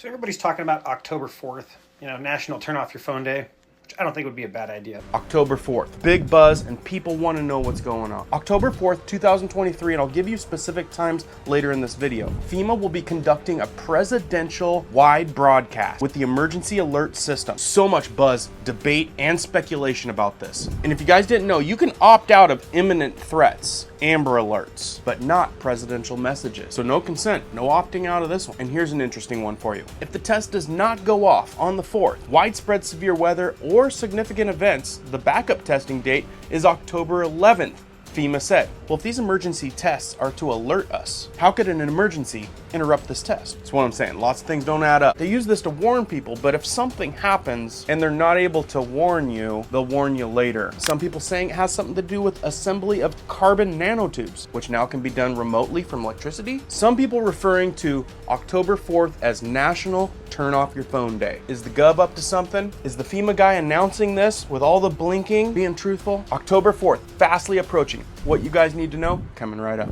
So everybody's talking about October 4th, National Turn Off Your Phone Day, which I don't think would be a bad idea. October 4th, big buzz and people want to know what's going on. October 4th, 2023, and I'll give you specific times later in this video. FEMA will be conducting a presidential-wide broadcast with the emergency alert system. So much buzz, debate, and speculation about this. And if you guys didn't know, you can opt out of imminent threats, Amber Alerts, but not presidential messages. So no consent, no opting out of this one. And here's an interesting one for you. If the test does not go off on the 4th, widespread severe weather or significant events, the backup testing date is October 11th. FEMA said. Well, if these emergency tests are to alert us, how could an emergency interrupt this test? That's what I'm saying. Lots of things don't add up. They use this to warn people, but if something happens and they're not able to warn you, they'll warn you later. Some people saying it has something to do with assembly of carbon nanotubes, which now can be done remotely from electricity. Some people referring to October 4th as National Turn Off Your Phone Day. Is the Gov up to something? Is the FEMA guy announcing this with all the blinking being truthful? October 4th, fastly approaching. What you guys need to know, coming right up.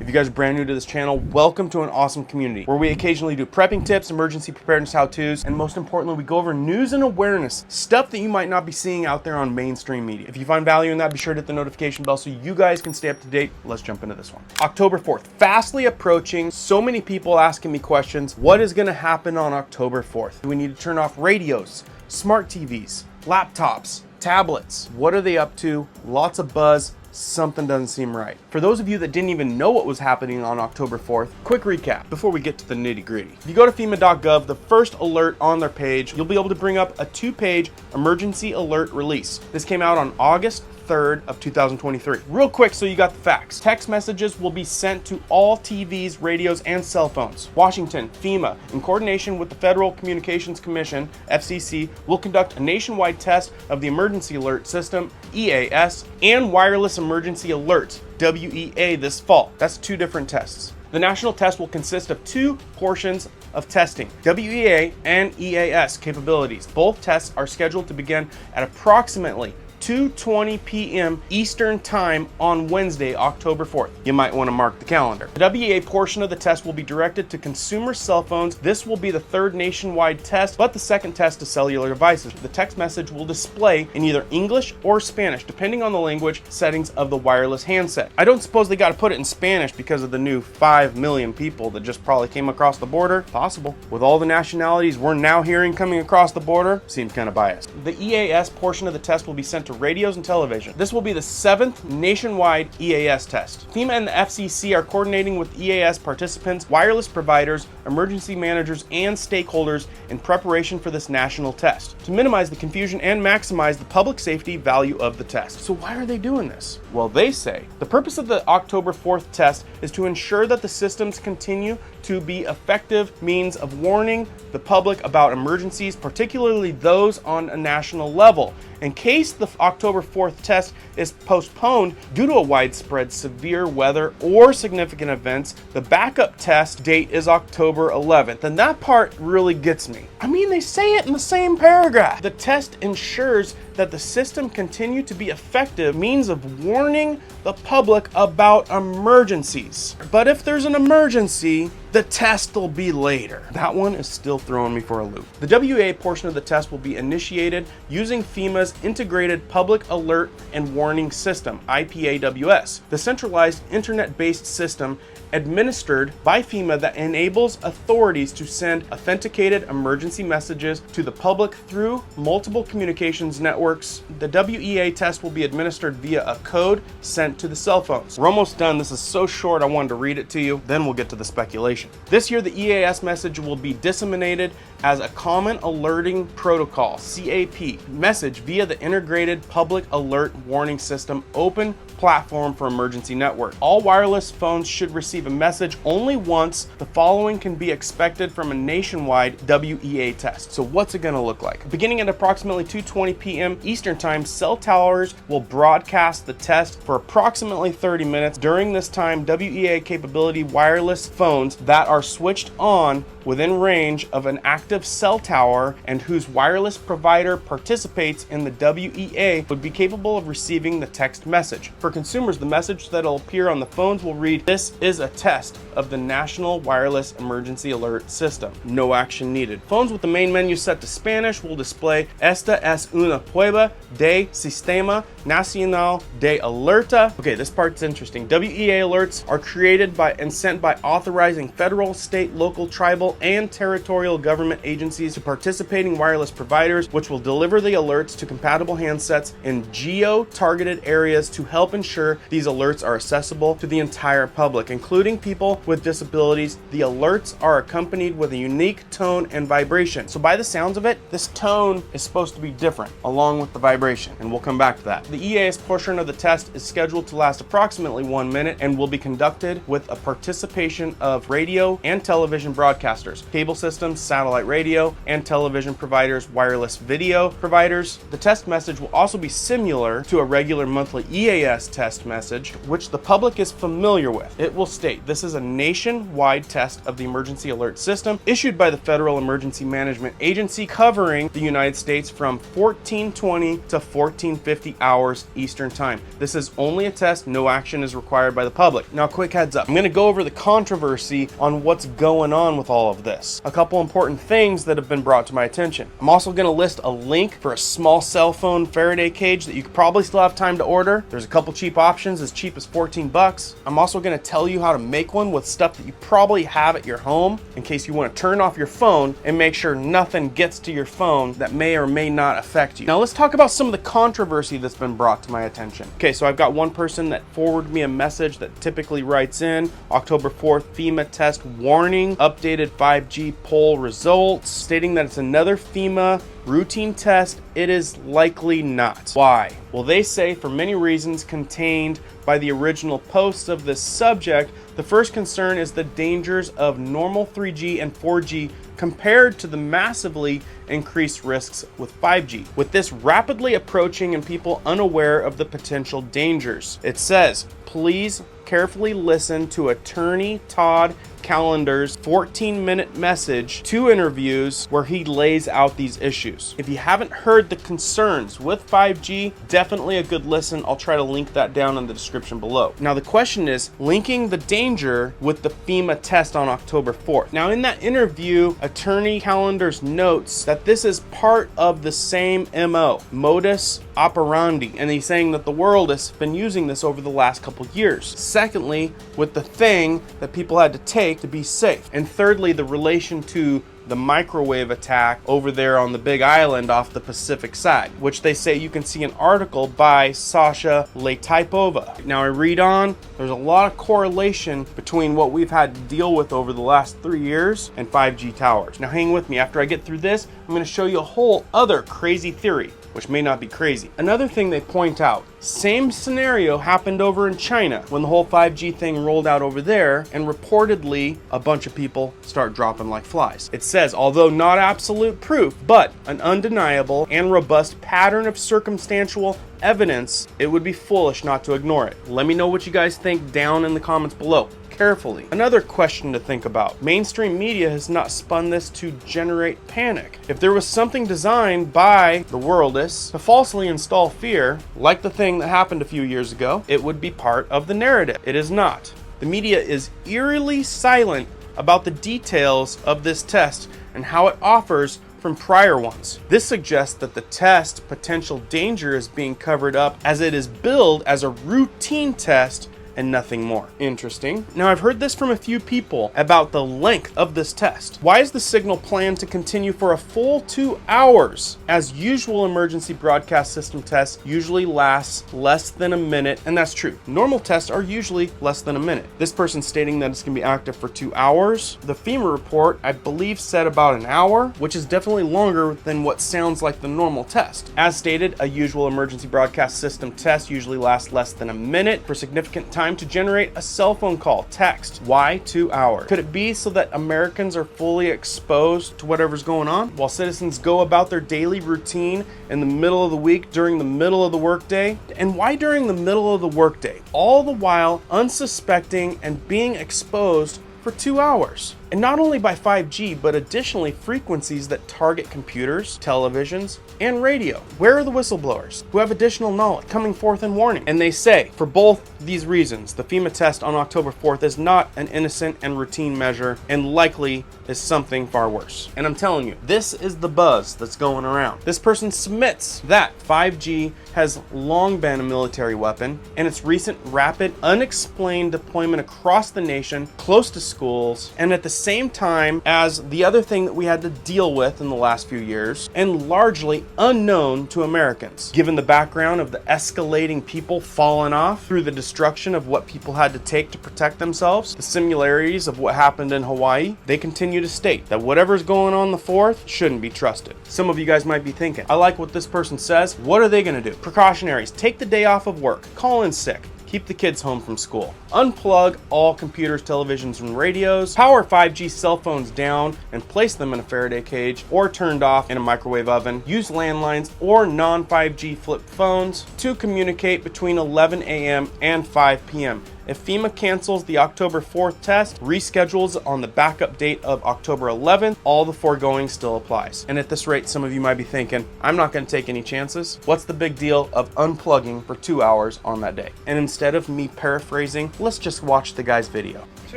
If you guys are brand new to this channel, welcome to an awesome community where we occasionally do prepping tips, emergency preparedness how-tos, and most importantly, we go over news and awareness, stuff that you might not be seeing out there on mainstream media. If you find value in that, be sure to hit the notification bell so you guys can stay up to date. Let's jump into this one. October 4th, fastly approaching. So many people asking me questions. What is gonna happen on October 4th? Do we need to turn off radios, smart TVs, laptops, tablets? What are they up to? Lots of buzz. Something doesn't seem right. For those of you that didn't even know what was happening on October 4th, quick recap before we get to the nitty gritty. If you go to FEMA.gov, the first alert on their page, you'll be able to bring up a 2-page emergency alert release. This came out on August 3rd of 2023. Real quick, so you got the facts. Text messages will be sent to all TVs, radios, and cell phones. Washington, FEMA, in coordination with the Federal Communications Commission, FCC, will conduct a nationwide test of the Emergency Alert System, EAS, and Wireless Emergency Alert, WEA, this fall. That's 2 different tests. The national test will consist of 2 portions of testing, WEA and EAS capabilities. Both tests are scheduled to begin at approximately 2:20 p.m. Eastern Time on Wednesday, October 4th. You might want to mark the calendar. The WEA portion of the test will be directed to consumer cell phones. This will be the 3rd nationwide test, but the 2nd test to cellular devices. The text message will display in either English or Spanish, depending on the language settings of the wireless handset. I don't suppose they got to put it in Spanish because of the new 5 million people that just probably came across the border. Possible. With all the nationalities we're now hearing coming across the border, seems kind of biased. The EAS portion of the test will be sent to radios and television. This will be the 7th nationwide EAS test. FEMA and the FCC are coordinating with EAS participants, wireless providers, emergency managers, and stakeholders in preparation for this national test to minimize the confusion and maximize the public safety value of the test. So why are they doing this? Well, they say the purpose of the October 4th test is to ensure that the systems continue to be effective means of warning the public about emergencies, particularly those on a national level. In case the October 4th test is postponed due to a widespread severe weather or significant events, the backup test date is October 11th. And that part really gets me. I mean, they say it in the same paragraph. The test ensures that the system continue to be effective means of warning the public about emergencies. But if there's an emergency, the test will be later. That one is still throwing me for a loop. The WA portion of the test will be initiated using FEMA's Integrated Public Alert and Warning System, IPAWS, the centralized internet-based system administered by FEMA that enables authorities to send authenticated emergency messages to the public through multiple communications networks. The WEA test will be administered via a code sent to the cell phones. We're almost done. This is so short, I wanted to read it to you. Then we'll get to the speculation. This year, the EAS message will be disseminated as a Common Alerting Protocol, CAP, message via the Integrated Public Alert Warning System open platform for emergency network. All wireless phones should receive a message only once. The following can be expected from a nationwide WEA test. So what's it gonna look like? Beginning at approximately 2:20 p.m. Eastern Time, cell towers will broadcast the test for approximately 30 minutes. During this time, WEA capability wireless phones that are switched on within range of an active cell tower and whose wireless provider participates in the WEA would be capable of receiving the text message. For For consumers, the message that'll appear on the phones will read, "This is a test of the National Wireless Emergency Alert System. No action needed." Phones with the main menu set to Spanish will display, "Esta es una prueba de Sistema Nacional de Alerta." Okay, this part's interesting. WEA alerts are created by and sent by authorizing federal, state, local, tribal, and territorial government agencies to participating wireless providers, which will deliver the alerts to compatible handsets in geo-targeted areas to help ensure these alerts are accessible to the entire public, including people with disabilities. The alerts are accompanied with a unique tone and vibration. So by the sounds of it, this tone is supposed to be different along with the vibration, and we'll come back to that. The EAS portion of the test is scheduled to last approximately 1 minute and will be conducted with a participation of radio and television broadcasters, cable systems, satellite radio, and television providers, wireless video providers. The test message will also be similar to a regular monthly EAS test message, which the public is familiar with. It will state, "This is a nationwide test of the emergency alert system issued by the Federal Emergency Management Agency covering the United States from 1420 to 1450 hours Eastern Time. This is only a test. No action is required by the public." Now, quick heads up. I'm going to go over the controversy on what's going on with all of this. A couple important things that have been brought to my attention. I'm also going to list a link for a small cell phone Faraday cage that you could probably still have time to order. There's a couple cheap options as cheap as 14 bucks. I'm also going to tell you how to make one with stuff that you probably have at your home in case you want to turn off your phone and make sure nothing gets to your phone that may or may not affect you. Now let's talk about some of the controversy that's been brought to my attention. Okay, so I've got one person that forwarded me a message that typically writes in, October 4th, FEMA test warning, updated 5G poll results, stating that it's another FEMA routine test. It is likely not. Why? Well, they say for many reasons contained by the original posts of this subject. The first concern is the dangers of normal 3G and 4G compared to the massively increased risks with 5G, with this rapidly approaching and people unaware of the potential dangers. It says, please carefully listen to attorney Todd Callender's 14-minute message, 2 interviews where he lays out these issues. If you haven't heard the concerns with 5G, definitely a good listen. I'll try to link that down in the description below. Now the question is linking the danger with the FEMA test on October 4th. Now in that interview, attorney Callender's notes that this is part of the same MO, modus operandi, and he's saying that the world has been using this over the last couple years. Secondly, with the thing that people had to take to be safe. And thirdly, the relation to the microwave attack over there on the Big Island off the Pacific side, which they say you can see an article by Sasha Letypova. Now I read on, there's a lot of correlation between what we've had to deal with over the last 3 years and 5G towers. Now hang with me. After I get through this, I'm going to show you a whole other crazy theory, which may not be crazy. Another thing they point out, same scenario happened over in China when the whole 5G thing rolled out over there, and reportedly a bunch of people start dropping like flies. It says, although not absolute proof, but an undeniable and robust pattern of circumstantial evidence, it would be foolish not to ignore it. Let me know what you guys think down in the comments below. Carefully. Another question to think about. Mainstream media has not spun this to generate panic. If there was something designed by the worldists to falsely install fear, like the thing that happened a few years ago, it would be part of the narrative. It is not. The media is eerily silent about the details of this test and how it offers from prior ones. This suggests that the test potential danger is being covered up as it is billed as a routine test and nothing more. Interesting. Now I've heard this from a few people about the length of this test. Why is the signal planned to continue for a full 2 hours? As usual, emergency broadcast system tests usually last less than a minute, and that's true. Normal tests are usually less than a minute. This person stating that it's going to be active for 2 hours. The FEMA report, I believe, said about an hour, which is definitely longer than what sounds like the normal test. As stated, a usual emergency broadcast system test usually lasts less than a minute for significant time to generate a cell phone call, text. Why 2 hours? Could it be so that Americans are fully exposed to whatever's going on while citizens go about their daily routine in the middle of the week during the middle of the workday? And why during the middle of the workday? All the while unsuspecting and being exposed for 2 hours. And not only by 5G, but additionally frequencies that target computers, televisions, and radio. Where are the whistleblowers who have additional knowledge coming forth in warning? And they say, for both these reasons, the FEMA test on October 4th is not an innocent and routine measure, and likely is something far worse. And I'm telling you, this is the buzz that's going around. This person submits that 5G has long been a military weapon, and its recent rapid, unexplained deployment across the nation, close to schools, and at the same time as the other thing that we had to deal with in the last few years, and largely unknown to Americans. Given the background of the escalating people falling off through the destruction of what people had to take to protect themselves, the similarities of what happened in Hawaii, they continue to state that whatever's going on the 4th shouldn't be trusted. Some of you guys might be thinking, I like what this person says. What are they going to do? Precautionaries: take the day off of work, call in sick, keep the kids home from school, unplug all computers, televisions, and radios, power 5G cell phones down and place them in a Faraday cage or turned off in a microwave oven, use landlines or non-5G flip phones to communicate between 11 a.m. and 5 p.m. If FEMA cancels the October 4th test, reschedules on the backup date of October 11th, all the foregoing still applies. And at this rate, some of you might be thinking, I'm not going to take any chances. What's the big deal of unplugging for 2 hours on that day? And instead of me paraphrasing, let's just watch the guy's video. So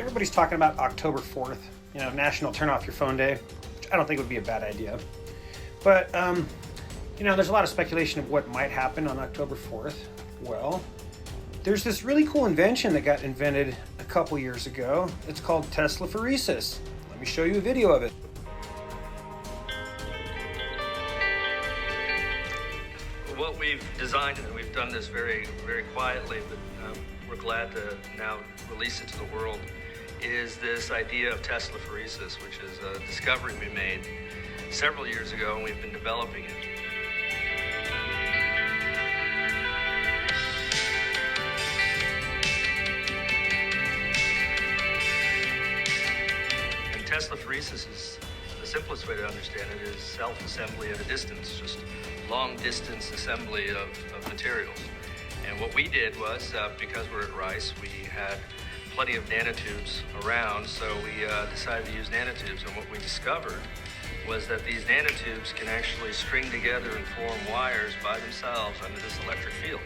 everybody's talking about October 4th, National Turn Off Your Phone Day, which I don't think would be a bad idea. But, there's a lot of speculation of what might happen on October 4th. Well, there's this really cool invention that got invented a couple years ago. It's called Teslaphoresis. Let me show you a video of it. What we've designed, and we've done this very, very quietly, but we're glad to now release it to the world, is this idea of Teslaphoresis, which is a discovery we made several years ago, and we've been developing it. Teslaphoresis is, the simplest way to understand it, is self-assembly at a distance, just long-distance assembly of materials. And what we did was, because we're at Rice, we had plenty of nanotubes around, so we decided to use nanotubes. And what we discovered was that these nanotubes can actually string together and form wires by themselves under this electric field.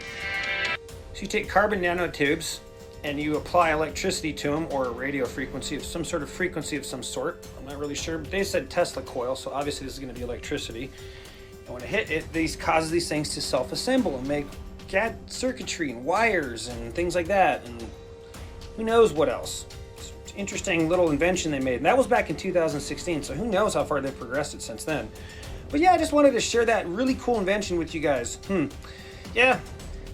So you take carbon nanotubes, and you apply electricity to them, or a radio frequency of some sort of some sort. I'm not really sure, but they said Tesla coil, so obviously this is going to be electricity. And when it hit it, these causes these things to self-assemble and make circuitry and wires and things like that, and who knows what else. It's an interesting little invention they made, and that was back in 2016, so who knows how far they've progressed it since then. But yeah, I just wanted to share that really cool invention with you guys. Yeah.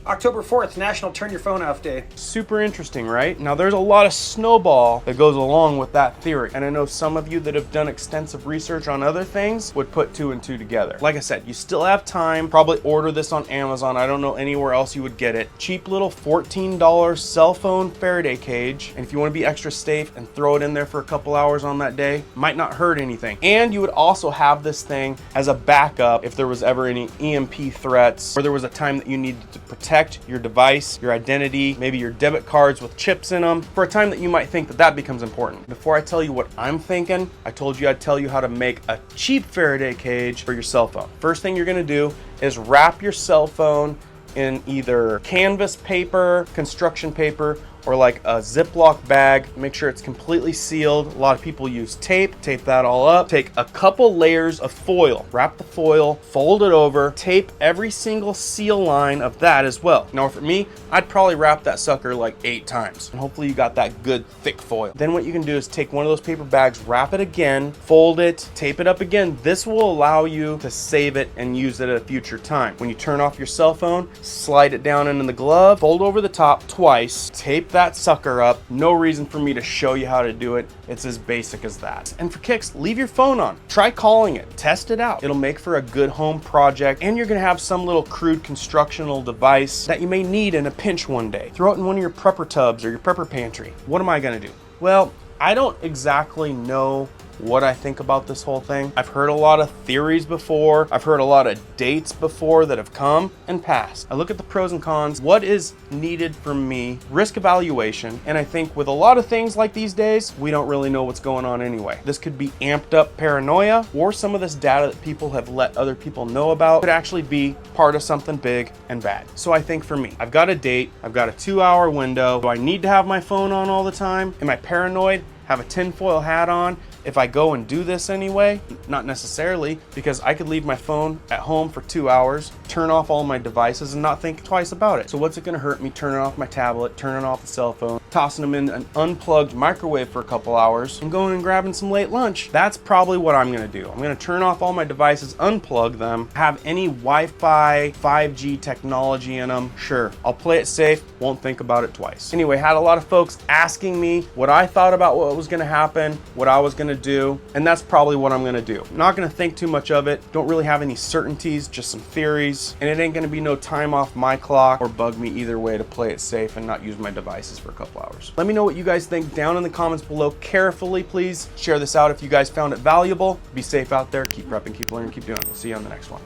October 4th, National Turn Your Phone Off Day. Super interesting, right? Now there's a lot of snowball that goes along with that theory. And I know some of you that have done extensive research on other things would put 2 and 2 together. Like I said, you still have time. Probably order this on Amazon. I don't know anywhere else you would get it. Cheap little $14 cell phone Faraday cage. And if you want to be extra safe and throw it in there for a couple hours on that day, might not hurt anything. And you would also have this thing as a backup if there was ever any EMP threats, or there was a time that you needed to protect your device, your identity, maybe your debit cards with chips in them, for a time that you might think that becomes important. Before I tell you what I'm thinking, I told you I'd tell you how to make a cheap Faraday cage for your cell phone. First thing you're gonna do is wrap your cell phone in either canvas paper, construction paper, or like a Ziploc bag. Make sure it's completely sealed. A lot of people use tape that all up. Take a couple layers of foil, wrap the foil, fold it over, tape every single seal line of that as well. Now for me, I'd probably wrap that sucker like 8 times. And hopefully you got that good thick foil. Then what you can do is take one of those paper bags, wrap it again, fold it, tape it up again. This will allow you to save it and use it at a future time. When you turn off your cell phone, slide it down into the glove, fold over the top twice, tape that sucker up. No reason for me to show you how to do it. It's as basic as that. And for kicks, leave your phone on. Try calling it. Test it out. It'll make for a good home project, and you're gonna have some little crude constructional device that you may need in a pinch one day. Throw it in one of your prepper tubs or your prepper pantry. What am I gonna do? Well, I don't exactly know what I think about this whole thing. I've heard a lot of theories before. I've heard a lot of dates before that have come and passed. I look at the pros and cons, what is needed from me, risk evaluation, and I think with a lot of things like these days, we don't really know what's going on anyway. This could be amped up paranoia, or some of this data that people have let other people know about could actually be part of something big and bad. So I think for me, I've got a date, I've got a 2-hour window. Do I need to have my phone on all the time? Am I paranoid? Have a tinfoil hat on if I go and do this anyway? Not necessarily, because I could leave my phone at home for 2 hours, turn off all my devices and not think twice about it. So what's it gonna hurt me turning off my tablet, turning off the cell phone, tossing them in an unplugged microwave for a couple hours, and going and grabbing some late lunch? That's probably what I'm gonna do. I'm gonna turn off all my devices, unplug them, have any Wi-Fi, 5G technology in them. Sure, I'll play it safe, won't think about it twice. Anyway, had a lot of folks asking me what I thought about what was gonna happen, what I was gonna do, and that's probably what I'm gonna do. I'm not gonna think too much of it, don't really have any certainties, just some theories, and it ain't gonna be no time off my clock or bug me either way to play it safe and not use my devices for a couple hours. Let me know what you guys think down in the comments below. Carefully, please share this out if you guys found it valuable. Be safe out there, keep prepping, keep learning, keep doing it. We'll see you on the next one.